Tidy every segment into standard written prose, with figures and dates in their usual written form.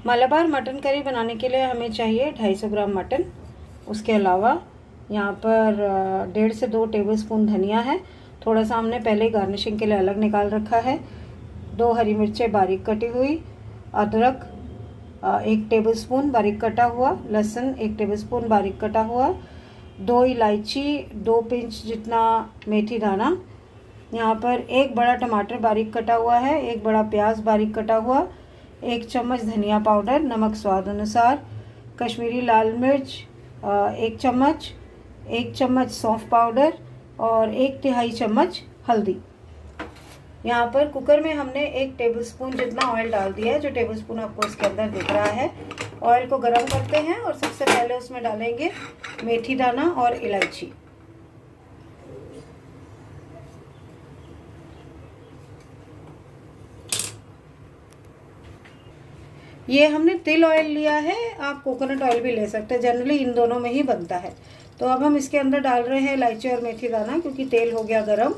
Malabar mutton curry बनाने के लिए हमें चाहिए 250 ग्राम मटन। उसके अलावा यहाँ पर 1.5 से 2 टेबलस्पून धनिया है। थोड़ा सा हमने पहले ही गार्निशिंग के लिए अलग निकाल रखा है। 2 हरी मिर्चें बारीक कटी हुई, अदरक 1 टेबलस्पून बारीक कटा हुआ, लहसुन 1 टेबलस्पून बारीक कटा हुआ, 2 इलायची, 2 पिंच जितना मेथी दाना, यहाँ पर 1 बड़ा टमाटर बारीक कटा हुआ है, 1 बड़ा प्याज बारीक कटा हुआ, 1 चम्मच धनिया पाउडर, नमक स्वाद अनुसार, कश्मीरी लाल मिर्च 1 चम्मच, 1 चम्मच सौंफ पाउडर और 1/3 चम्मच हल्दी। यहाँ पर कुकर में हमने 1 टेबलस्पून जितना ऑयल डाल दिया है, जो टेबलस्पून आपको उसके अंदर दिख रहा है। ऑयल को गर्म करते हैं और सबसे पहले उसमें डालेंगे मेथी दाना और इलायची। ये हमने तिल ऑयल लिया है, आप कोकोनट ऑयल भी ले सकते हैं, जनरली इन दोनों में ही बनता है। तो अब हम इसके अंदर डाल रहे हैं इलायची और मेथी दाना, क्योंकि तेल हो गया गरम।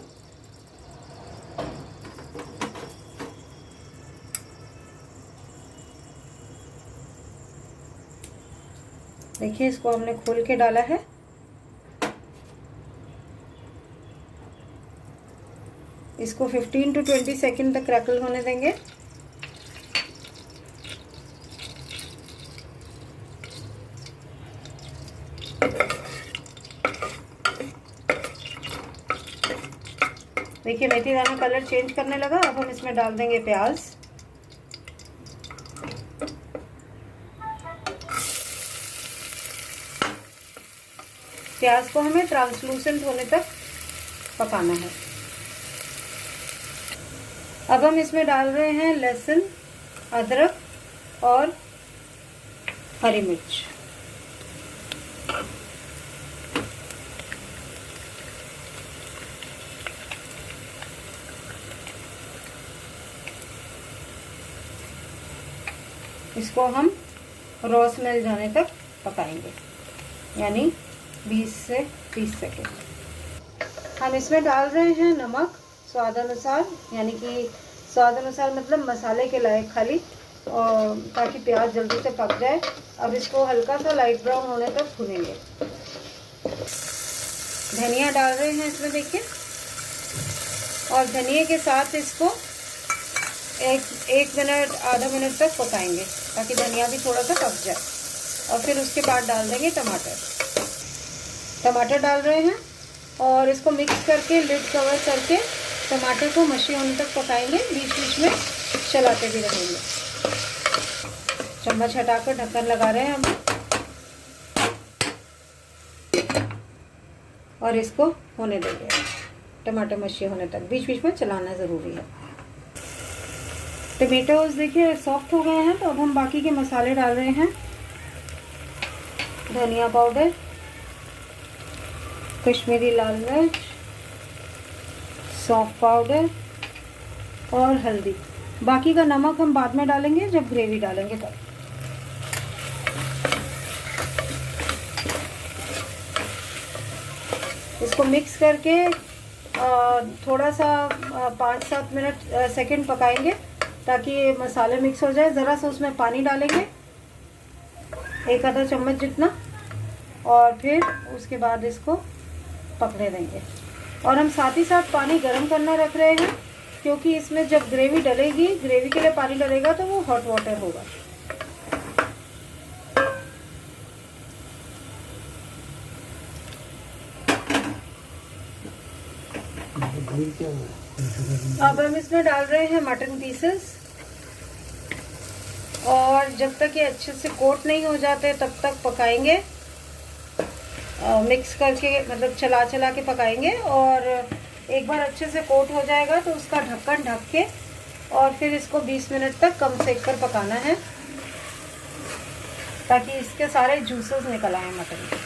देखिए, इसको हमने खोल के डाला है। इसको 15 to 20 सेकेंड तक क्रैकल होने देंगे। देखिए, मेथी दाना कलर चेंज करने लगा। अब हम इसमें डाल देंगे प्याज। प्याज को हमें ट्रांसलूसेंट होने तक पकाना है। अब हम इसमें डाल रहे हैं लहसुन, अदरक और हरी मिर्च। इसको हम रॉ स्मेल जाने तक पकाएंगे, यानी 20 से 30 सेकेंड। हम इसमें डाल रहे हैं नमक स्वाद अनुसार, यानी कि स्वाद अनुसार मतलब मसाले के लायक खाली, और ताकि प्याज जल्दी से पक जाए। अब इसको हल्का सा लाइट ब्राउन होने तक भूनेंगे। धनिया डाल रहे हैं इसमें, देखिए, और धनिया के साथ इसको एक मिनट आधा मिनट तक पकाएंगे, ताकि धनिया भी थोड़ा सा पक जाए। और फिर उसके बाद डाल देंगे टमाटर डाल रहे हैं और इसको मिक्स करके लिड कवर करके टमाटर को मशी होने तक पकाएंगे। बीच बीच में चलाते भी रहेंगे। चम्मच हटाकर ढक्कन लगा रहे हैं हम, और इसको होने देंगे टमाटर मशी होने तक। बीच बीच में चलाना ज़रूरी है। टमेटोज देखिए सॉफ्ट हो गए हैं, तो अब हम बाकी के मसाले डाल रहे हैं। धनिया पाउडर, कश्मीरी लाल मिर्च, सौंफ पाउडर और हल्दी। बाकी का नमक हम बाद में डालेंगे, जब ग्रेवी डालेंगे तब। इसको मिक्स करके थोड़ा सा 5-7 सेकंड पकाएंगे, ताकि मसाले मिक्स हो जाए। ज़रा सा उसमें पानी डालेंगे, 1 आधा चम्मच जितना, और फिर उसके बाद इसको पकने देंगे। और हम साथ ही साथ पानी गर्म करना रख रहे हैं, क्योंकि इसमें जब ग्रेवी डलेगी, ग्रेवी के लिए पानी डलेगा तो वो हॉट वाटर होगा। अब हम इसमें डाल रहे हैं मटन पीसेस, और जब तक ये अच्छे से कोट नहीं हो जाते तब तक पकाएंगे। मिक्स करके, मतलब चला चला के पकाएंगे। और एक बार अच्छे से कोट हो जाएगा तो उसका ढक्कन ढक के और फिर इसको 20 मिनट तक कम सेक पर पकाना है, ताकि इसके सारे जूसेस निकल आए मटन के।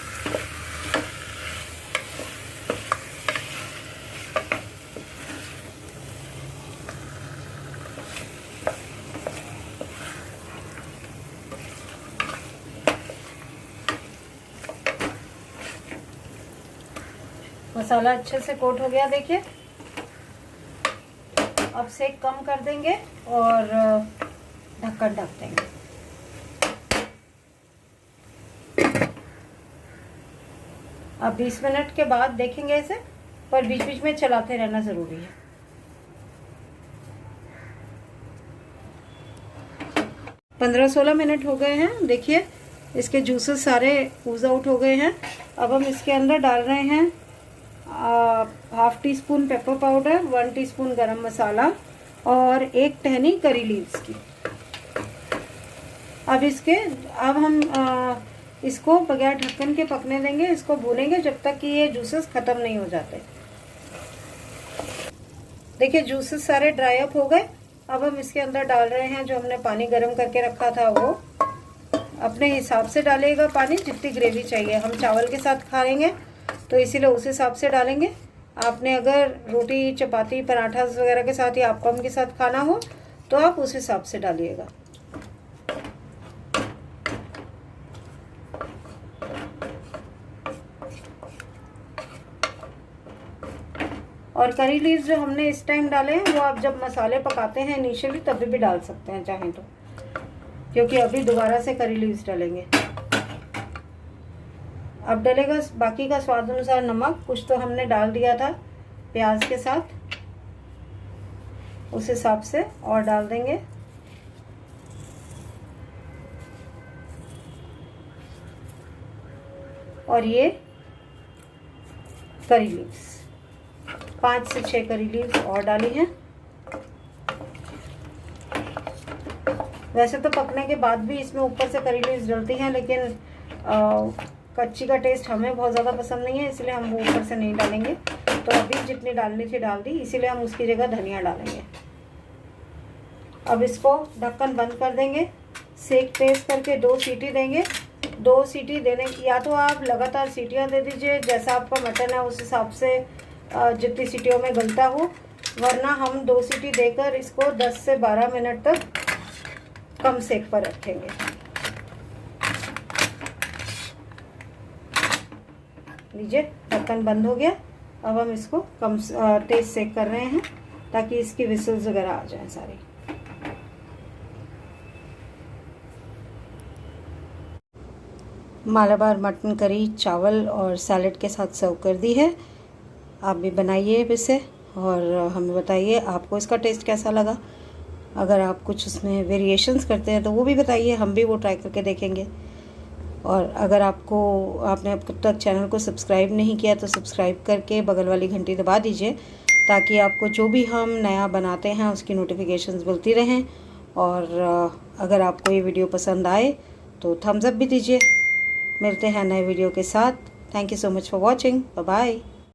मसाला अच्छे से कोट हो गया, देखिए। अब सेक कम कर देंगे और ढक्कन ढक देंगे। अब 20 मिनट के बाद देखेंगे इसे, पर बीच बीच में चलाते रहना ज़रूरी है। पंद्रह 16 मिनट हो गए हैं। देखिए इसके जूसेस सारे ऊज आउट हो गए हैं। अब हम इसके अंदर डाल रहे हैं half tea spoon pepper powder, 1 teaspoon गरम मसाला और 1 टहनी करी लीव्स की। अब हम इसको बगैर ढक्कन के पकने देंगे। इसको भूनेंगे जब तक कि ये जूसेस ख़त्म नहीं हो जाते। देखिए जूसेस सारे ड्राई अप हो गए। अब हम इसके अंदर डाल रहे हैं जो हमने पानी गर्म करके रखा था, वो अपने हिसाब से डालिएगा पानी, जितनी ग्रेवी चाहिए। हम चावल के साथ खाएंगे तो इसीलिए उस हिसाब से डालेंगे। आपने अगर रोटी, चपाती, पराठा वगैरह के साथ या अप्पम के साथ खाना हो तो आप उस हिसाब से डालिएगा। और करी लीव्स जो हमने इस टाइम डाले हैं वो आप जब मसाले पकाते हैं इनिशियली तभी भी डाल सकते हैं चाहें तो, क्योंकि अभी दोबारा से करी लीव्स डालेंगे। अब डलेगा बाकी का स्वाद अनुसार नमक, कुछ तो हमने डाल दिया था प्याज के साथ, उस हिसाब से और डाल देंगे। और ये करी लीव्स 5 से 6 करी लीव्स और डाली हैं। वैसे तो पकने के बाद भी इसमें ऊपर से करी लीव्स डलती हैं, लेकिन कच्ची का टेस्ट हमें बहुत ज़्यादा पसंद नहीं है, इसलिए हम वो ऊपर से नहीं डालेंगे। तो अभी जितनी डालनी थी डाल दी, इसीलिए हम उसकी जगह धनिया डालेंगे। अब इसको ढक्कन बंद कर देंगे, सेक तेज करके 2 सीटी देंगे। 2 सीटी देने, या तो आप लगातार सीटियां दे दीजिए, जैसा आपका मटन है उस हिसाब से जितनी सीटियों में गलता हो, वरना हम 2 सीटी देकर इसको 10 से 12 मिनट तक कम सेक पर रखेंगे। लीजिए ढक्कन बंद हो गया। अब हम इसको कम तेज सेक कर रहे हैं ताकि इसकी विसल्स वगैरह आ जाए सारी। मालाबार मटन करी चावल और सैलेड के साथ सर्व कर दी है। आप भी बनाइए इसे और हमें बताइए आपको इसका टेस्ट कैसा लगा। अगर आप कुछ उसमें वेरिएशंस करते हैं तो वो भी बताइए, हम भी वो ट्राई करके देखेंगे। और अगर आपने अब तक चैनल को सब्सक्राइब नहीं किया तो सब्सक्राइब करके बगल वाली घंटी दबा दीजिए, ताकि आपको जो भी हम नया बनाते हैं उसकी नोटिफिकेशंस मिलती रहें। और अगर आपको ये वीडियो पसंद आए तो थम्स अप भी दीजिए। मिलते हैं नए वीडियो के साथ। Thank you so much for watching. Bye bye.